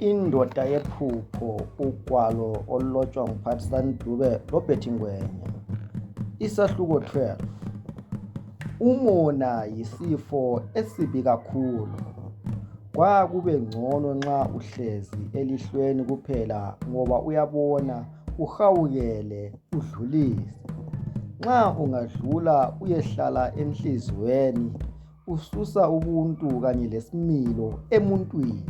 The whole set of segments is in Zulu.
Indoda yephupho, ugwalo olulotshwa nguPhathisani Dube Robert Ngwenya. Isahluko 12. Umona yisifo esibi kakhulu. Kwakube ngcono nxa uhlezi elihlweni kuphela ngoba uyabona uhawukele udlulise. Nxa ungadlula uyehlala enhliziyweni ususa ubuntu kanye lesimilo emuntwini.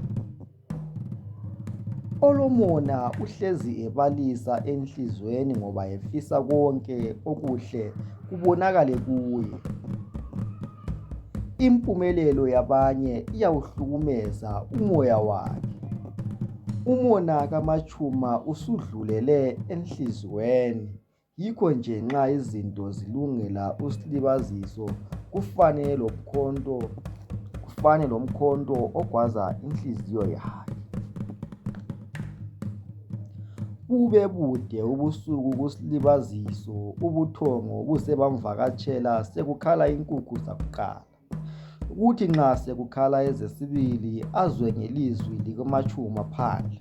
Olomona uhlezi ebalisa enhliziyweni ngoba efisa konke okuhle kubonakale kuye. Impumelelo yabanye iyawuhlukumeza umoya wakhe. Umona kaMachuma usudlulele enhliziyweni. Yikho nje nxa izinto zilungela uSilibaziso kufane lomkhonto ogwaza inhliziyo yakhe. Bube bude ubusuku kuSilibaziso, ubuthongo busebamvakatshela sekukhala inkukhu zakuqala. Kuthi nxa sekukhala ezesibili azwe ngelizwi likaMachuma phandle.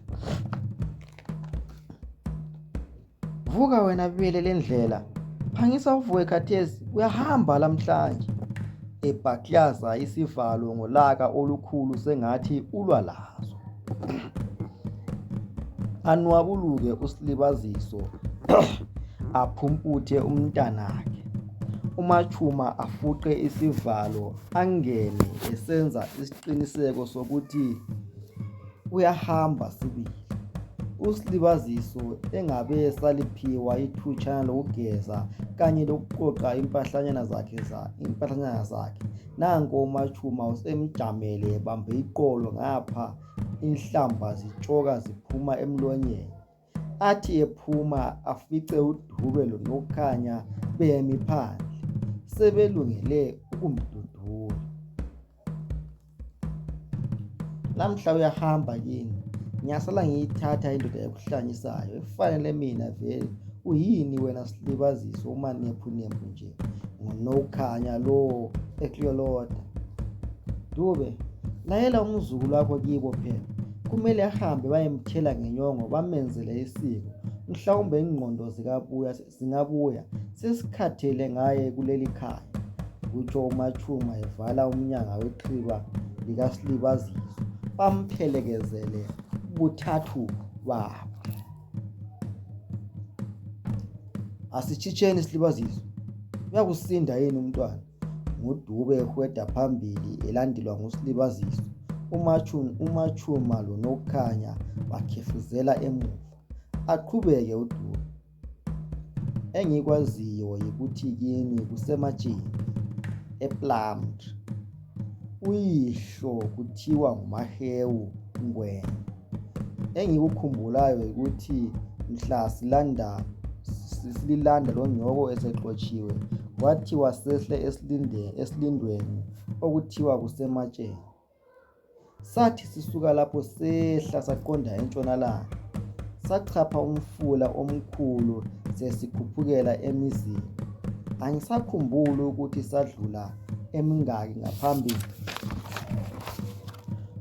Vuka wena bele lendlela, phangisa uvuke khathesi, uyahamba lamhlanje. Ebhaklaza isivalo ngolaka olukhulu sengathi ulwa lazo. Anwabuluke uSilibaziso aphumputhe umntanakhe. uMachuma afuqe isivalo angene esenza isiqiniseko sokuthi uyahamba sibili. uSilibaziso engabe saliphiwa ithutshana lokugeza kanye lokuqoqa impahlanyana zakhe. Nanko uMachuma usemjamele ebambe iqolo ngapha, inhlamba zitshoka ziphuma emlonyeni. Athi ephuma afice uDube loNokhanya bemi phandle sebelungele ukumdudula. Lamhla uyahamba yini? Ngiyasala ngiyithatha indoda ekuhlanyisayo efanele mina vele. Uyini wena Silibaziso umanephu nje ngoNokhanya lo ekloloda? Dube, layela umzukulu wakho kibo phela. Kumele ahambe bayemthela ngenyongo bamenzele isiko. Mhlawumbe ingqondo zingabuya sesikhathele ngaye kuleli khaya. Kutsho uMachuma evala umnyanga weqhiba likaSilibaziso. Bamphelekezele buthathu babo. Asitshitsheni Silibaziso. Uyakusinda yini umntwana? nguDube ehweda phambili elandelwa nguSilibaziso. uMachuma loNokhanya bakhefuzela emuva. Aqhubeke uDube. Engikwaziyo yikuthi kini kusematshini ePlumtree uyihlo kuthiwa nguMahewu Ngwenya. Engikukhumbulayo yikuthi mhla sililanda lonyoko esexotshiwe kwathiwa sehle esilindweni okuthiwa kusematsheni. Sathi sisuka lapho sehla saqonda entshonalanga, sachapha umfula omkhulu sesikhuphukela emizini. Angisakhumbuli ukuthi sadlula emingaki ngaphambi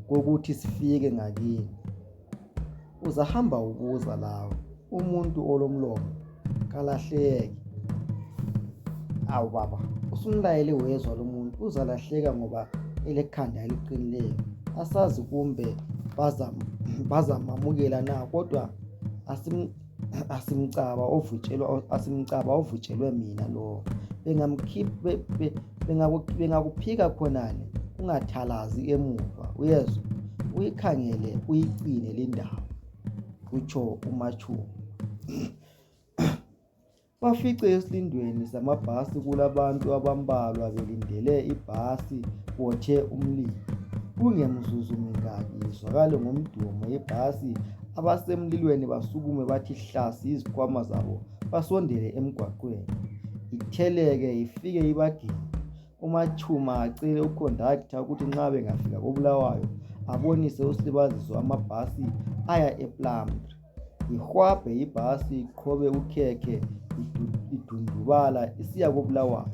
kokuthi sifike ngakini. Uzahamba ubuza lawe, umuntu olomlomo kalahleki. Awu baba, usumlayele wezwa lo muntu, uzalahleka ngoba elekhanda eliqinileyo. Asazi kumbe bazamamukela na, kodwa asimcaba ovutshelwe mina lo. Bengakuphika khonale ungathalazi emuva, uyezwa, uyikhangele uyigcine lindawo, kutsho uMachuma. Bafice esilindweni samabhasi kulabantu abambalwa belindele ibhasi bothe umlilo. Kungemzuzu mingaki izwakale ngomdumo ibhasi, abasemlilweni basukume bathi hlasi izikhwama zabo basondele emgwaqweni. Itheleke ifike ibagile. uMachuma acele uconductor ukuthi nxa bengafika koBulawayo abonise uSilibaziso amabhasi aya ePlumtree. Ihwabhe ibhasi iqhobe ukhekhe idundubala isiya koBulawayo.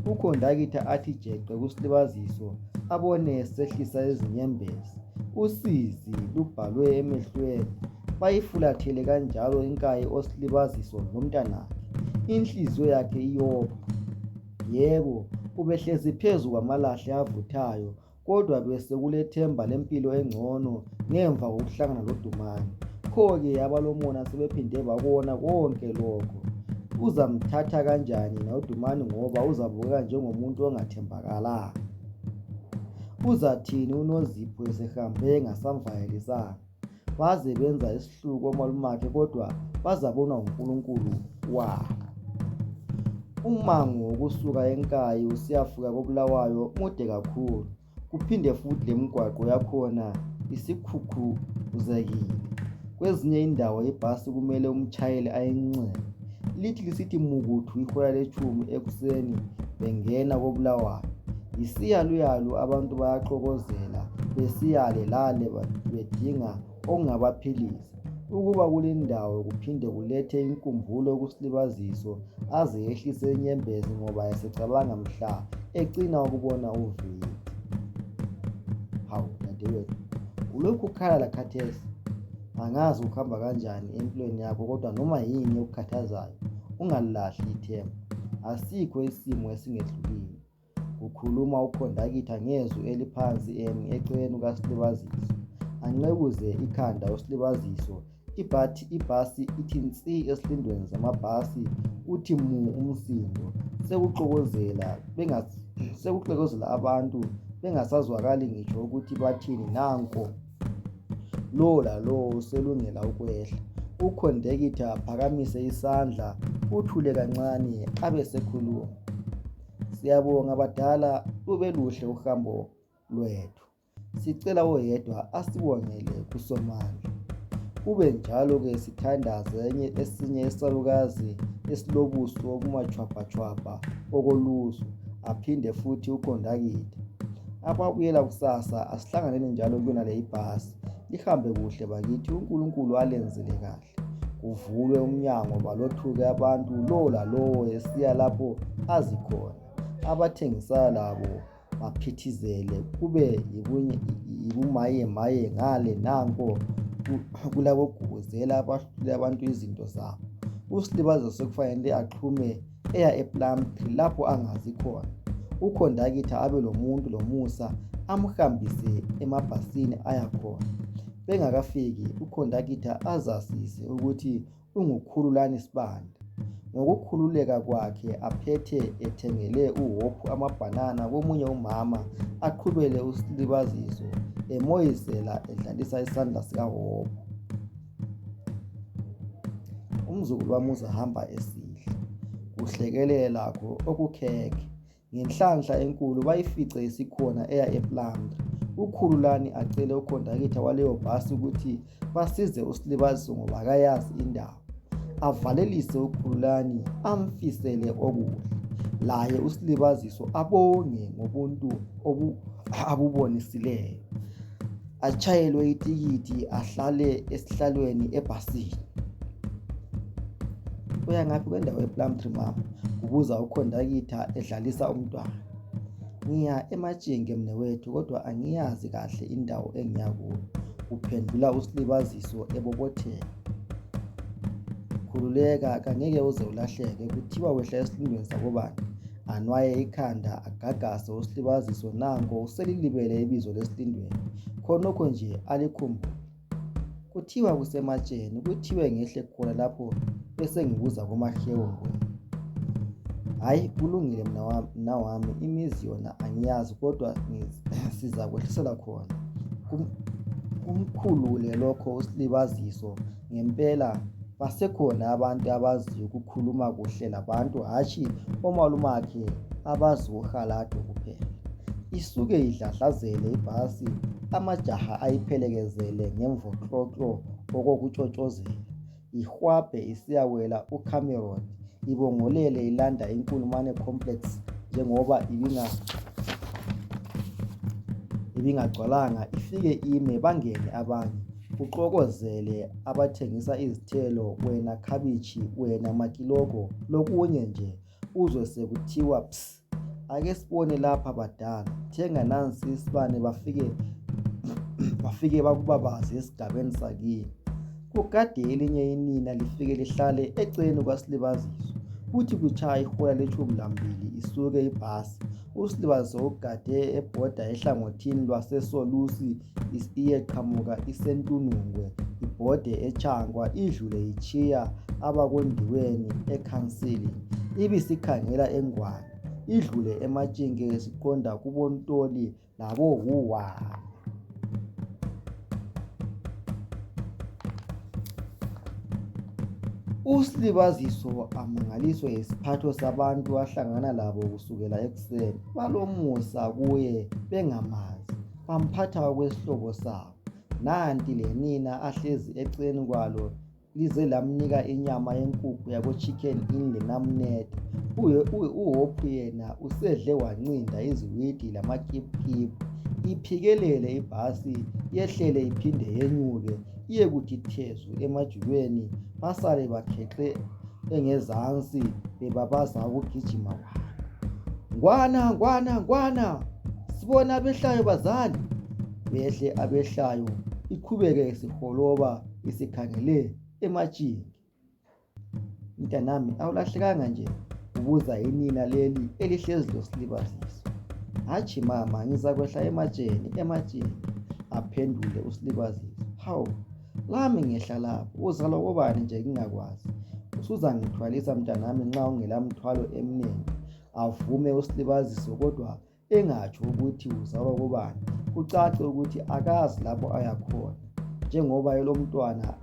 Uconductor athi jeqe kuSilibaziso abone sehlisa izinyembezi. usizi lubhalwe emehlweni. Bayifulathele kanjalo inkayi oSlibaziso nomntanakhe. Inhliziyo yakhe iyopha. Yebo, ubehlezi phezu kwamalahle avuthayo, kodwa bese kulethemba lempilo engcono ngemva kokuhlangana loDumane. Pho-ke abalomona sebephinde babona konke lokho. Uzamthatha kanjani noDumane ngoba uzabukeka njengomuntu ongathembakalanga? Uzathini uNozipho esehambe ngasamvayelisanga? Baze benza isihluku omalumakhe kodwa bazabonwa uNkulunkulu wabo. Umango wokusuka eNkayi usiyafika koBulawayo mude kakhulu. Kuphinde futhi lemigwaqo yakhona isikhukhuzekile. Kwezinye indawo ibhasi kumele umshayeli ayincenge. Lithi lisithi mukuthu ihola leshumi ekuseni bengena koBulawayo. Isiyaluyalu abantu bayaxokozela besiyale lale bedinga okungabaphilisa. Ukuba kule ndawo kuphinde kulethe inkumbulo kuSlibaziso aze yehlise inyembezi ngoba esecabanga mhla egcina ukubona uvili. Hawu dadewethu, ulokhu ukhala khathesi. Angazi ukuhamba kanjani empilweni yakho, kodwa noma yini okukhathazayo ungalilahli ithemba. Asikho isimo esingedlulile. Kukhuluma uKhondakitha ngezwi eliphansi eceleni kukaSlibaziso. Anqekuze ikhanda uSlibaziso. Ibhasi ithi nsi esilindweni zamabhasi, uthi mu umsindo. Sekuxokozela abantu bengasazwakali ngisho ukuthi bathini. Nanko lo lalo uselungela ukwehla. uKhondakitha aphakamise isandla, uthule kancane abe sekhuluma. Siyabonga badala, lube luhle uhambo lwethu. Sicela oyedwa asibongele kuSomandla. Kube njalo-ke sithandaze esinye isalukazi esilobuso obumachwabhachwabha okolusu. Aphinde futhi uKhondakitha. Ababuyela kusasa asihlanganeni njalo kuyona ibhasi. Lihambe kuhle bakithi, uNkulunkulu alenzele kahle. Kuvulwe umnyango balothuke abantu lo lalowo esiya lapho azikhona. Abathengisayo labo baphithizele kube yibumayemaye ngale nanko kulabogubuzela abahlule abantu izinto zabo. uSlibaziso sekufanele axhume eya ePlumtree lapho angazi khona. uKhondakitha abe lomuntu lomusa amhambise emabhasini ayakhona. Bengakafiki uKhondakitha azazise ukuthi unguKhululani Sibanda. Ngokukhululeka kwakhe aphethe ethengele uHophu amabhanana komunye umama, aqhubele uSlibaziso emoyizela edlalisa isandla sikaHophu. Umzukulu wami uzahamba esidla. Kuhlekelele lakho okukhekhe. Ngenhlanhla enkulu bayifice isikhona eya ePlumtree. uKhululani acele uKhondakitha waleyo bhasi ukuthi basize uSlibaziso ngoba akayazi indawo. Avalelise uKhululani amfisele okuhle. Laye uSlibaziso abonge ngobuntu abubonisileyo. Achayelwe itikiti ahlale esihlalweni ebhasini. Uya ngaphi kwendawo ePlumtree mama? Kubuza uKhondakitha edlalisa umntwana. Ngiya eMajinge mnewethu, kodwa angiyazi kahle indawo engiya kuyo, uphendula uSlibaziso ebobotheka. Khululeka, kangeke uze ulahleke. Kuthiwa wehla esilindweni sakobani? Anwaye ikhanda agagase uSlibaziso. Nanko uselilibele ibizo lesilindweni. Khonokho nje alikhumbule. Kuthiwa kusematsheni. Kuthiwe ngehle khona lapho bese ngibuza kuMahewongo. Hayi, kulungile mna wami, imizi yona angiyazi, kodwa siza kwehlisela khona. Kumkhulule lokho uSlibaziso. Ngempela basekhona abantu abaziyo ukukhuluma kuhle labantu, hatshi omalumakhe abazi uhalado kuphela. Isuke idladlazele ibhasi, amajaha ayiphelekezele ngemvoxoxo okokutshotshozela. Ihwabhe isiyawela uCameron. Ibongolele ilanda iNkulumane Complex njengoba ibingagcwalanga. Ifike ime bangene abanye. Uxokozele abathengisa izithelo, wena khabichi, wena makiloko, lokunye nje. Uzwe sekuthiwa ps. Ake sibone lapha badala. Thenga nansi isibane bafike bafike bakubabaze esigabeni sakini. Kugade elinye inina lifike lihlale eceleni kwaSilibaziso. Kuthi kuchaya ihola le-12 isuke ibhasi, uSilibaziso ugade ebhoda ehlangothini lwaseSolusi iyeqhamuka iseNtunungwe, ibhode eChangwa idlule ichiya abakondiweni ekhansili, ibisikhangela eNgwane idlule eMatshinge siqonda kuboNtoli laboHuwa. uSilibaziso amangaliswe yisiphatho sabantu ahlangana labo kusukela ekuseni. Balomusa kuye bengamazi, bamphatha okwesihlobo sabo. Nanti lenina ahlezi eceleni kwalo lize lamnika inyama yenkukhu yako-Chicken Inn lenamnede. uHophu yena usedle wancinda iziwidi lamakipikipiki. Iphikelele ibhasi yehlele iphinde yenyuke iye kuthi thezu emajubeni, basale bakhexe engezansi bebabaza ukugijima kwabo. Ngwana, sibona abehlayo bazali. Behle abehlayo, iqhubeke isiholoba isikhangele eMatshinge. Mntanami, awulahlekanga nje, ubuza inina leli elihlezi loSilibaziso. Hatshi mama, ngizakwehla eMatshinge, aphendule uSilibaziso. Hawu, lami ngehla lapho, uzalwa kobani nje ngingakwazi? Usuzangithwalisa mntanami nxa ungelamthwalo eminingi. Avume uSilibaziso kodwa engatsho ukuthi uzalwa kobani. Kucace ukuthi akazi lapho ayakhona, njengoba elomntwana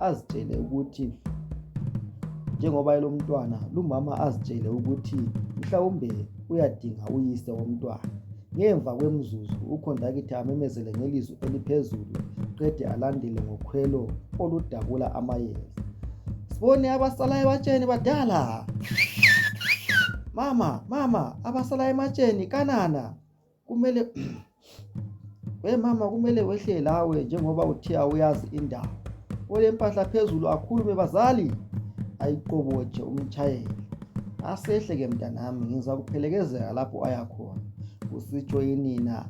lumama azitshele ukuthi mhlawumbe uyadinga uyise womntwana. Ngemva kwemzuzu ukhondakithi amemezele ngelizwi eliphezulu, qede alandele ngokhwelo oludabula amayezi. Sibone abasala ematsheni badala. Mama, abasala ematsheni kanana. Mama, kumele wehle lawe njengoba uthe awuyazi indawo. Olempahla phezulu akhulume bazali. Ayiqobotshe umtshayeli. Asehle ke mntanami, ngizakuphelekezela lapho ayakhona, usitsho inina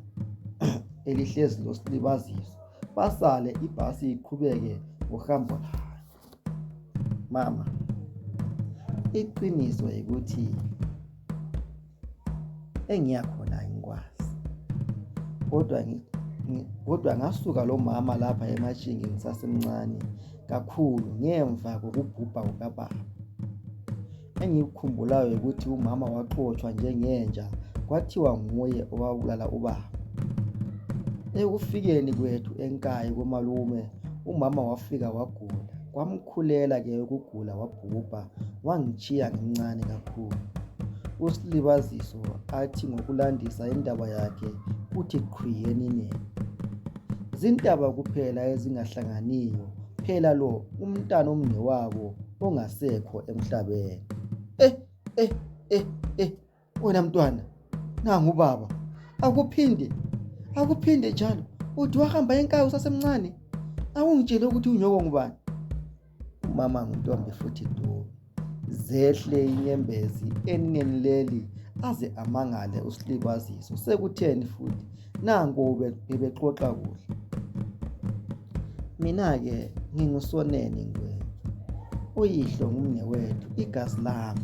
elihlezi loSilibaziso. Basale ibhasi iqhubeke ngohambo layo. Mama, iqiniso ukuthi engiyakhona ngikwazi, kodwa ngasuka lo mama lapha eMatshinge ngisasemncane kakhulu ngemva kokubhubha kukababa. Engikukhumbulayo ukuthi umama waxotshwa njengenja, kwathiwa nguye owabulala ubaba. Ekufikeni kwethu eNkayi komalume, umama wafika wagula, kwamkhulela ke ukugula wabhubha, wangichiya ngimncane kakhulu. uSilibaziso athi ngokulandisa indaba yakhe kuthi qhwi enineni. Zindaba kuphela ezingahlanganiyo, phela lo umntana omnewabo ongasekho emhlabeni. Wena mntwana, nangu baba, akuphinde njalo. Uthi wahamba eNkayi usasemncane, awungitshele ukuthi unyoko ngubani? Umama nguNtombi futhi du. Zehle inyembezi enineni leli aze amangale uSilibaziso. Sekutheni futhi? Nango bebexoxa kuhle. Mina-ke ngingusonene ngwenu, uyihlo ngumnewethu, igazi lami.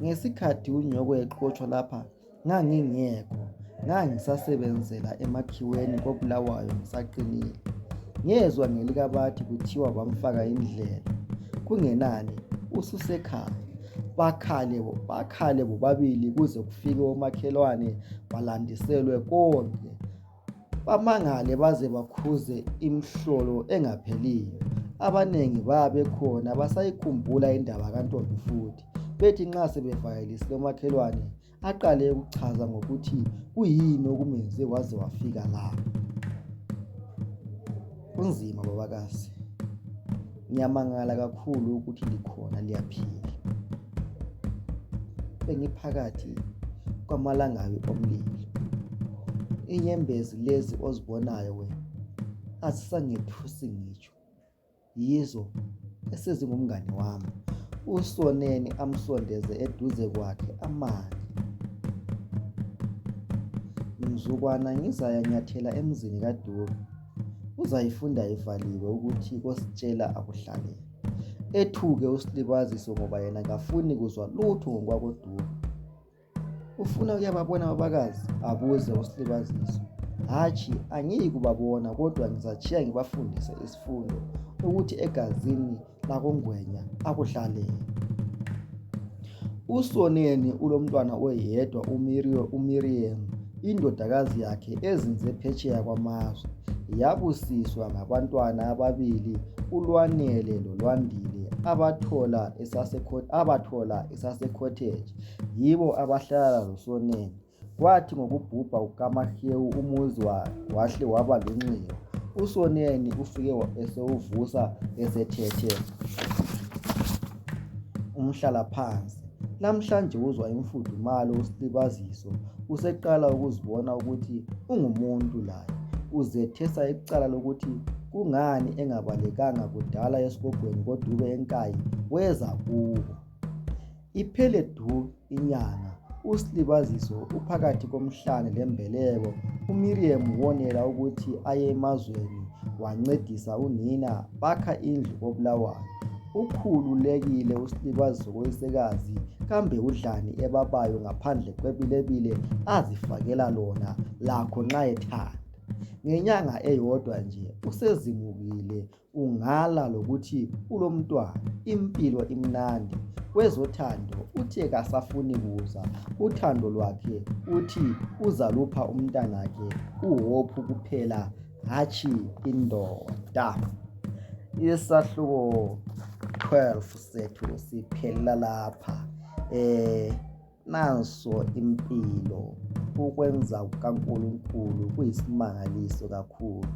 Ngesikhathi unyoko exotshwa lapha ngangingekho, ngangisasebenzela emakhiweni koBulawayo ngisaqinile. Ngezwa ngelikabathi kuthiwa bamfaka indlela, kungenani ususekhaya. Bakhale bobabili kuze kufike omakhelwane balandiselwe konke. Bamangale baze bakhuze imhlolo engapheliyo. Abanengi babekhona basayikhumbula indaba kaNtombi futhi. Bethi nxa sebevayelisile omakhelwane aqale ukuchaza ngokuthi kuyini okumenze waze wafika lapho. Kunzima babakazi. Ngiyamangala kakhulu ukuthi likhona liyaphila. Bengiphakathi kwamalangabi omlilo. Inyembezi lezi ozibonayo wena azisangethusi ngitsho. Yizo esezingumngane wami. Usonene amsondeze eduze kwakhe amandla. mzukwana ngizayanyathela emzini kaDube, uzayifunda ivaliwe ukuthi kositshela akuhlalele. Ethuke uSilibaziso ngoba yena kafuni kuzwa lutho ngokwakoDube. Ufuna ukuyababona ababakazi? Abuze uSilibaziso. Hatshi, angiyi kubabona, kodwa ngizatshiya ngibafundise isifundo ukuthi egazini lakoNgwenya akuhlalele. uSoneni ulomntwana oyedwa uMiriam, indodakazi yakhe ezinze phetsheya kwamazwe. Yabusiswa ngabantwana ababili, uLwanele loLwandile, abathola esaseCottage. Yibo abahlala loSoneni. Kwathi ngokubhubha kukaMahewu umuzi wahle waba lunxiwa. uSoneni ufike esewuvusa esethethe umhlalaphansi. Namhlanje uzwa imfudumalo uSilibaziso, useqala ukuzibona ukuthi ungumuntu laye. Uzethesa icala lokuthi kungani engabalekanga kudala esigogweni koDube eNkayi weza kubo. Iphele du inyanga, uSilibaziso uphakathi komhlane lembeleko. uMiriam wonela ukuthi aye emazweni wancedisa unina bakha indlu koBulawayo. Ukhululekile uSilibaziso koyisekazi, kambe udlani ebabayo ngaphandle kwebilebile azifakela lona lakho nxa ethanda. Ngenyanga eyodwa nje usezimukile, ungala lokuthi ulomntwana. Impilo imnandi. Kwezothando uthe kasafuni kuza. Uthando lwakhe uthi uzalupha umntanakhe uHophu kuphela, hatshi indoda. Isahluko 12 sethu siphelela lapha. Nanso impilo. Ukwenza kukaNkulunkulu kuyisimangaliso kakhulu.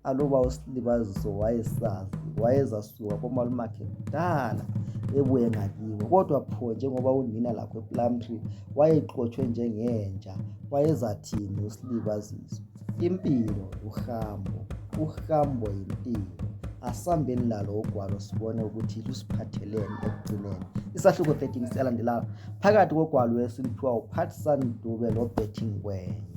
Aluba uSilibaziso wayesazi, wayezasuka komalumakhe kudala ebuye ngakibo. Kodwa pho njengoba unina lakho ePlumtree wayexotshwe njengenja, wayezathini uSilibaziso? Impilo uhambo yimpilo. Asambeni lalo ugwalo sibone ukuthi lusiphatheleni ekugcineni. Isahluko 13 siyalandela phakathi kogwalo esiliphiwa uPatson Dube loBetty Ngwenya.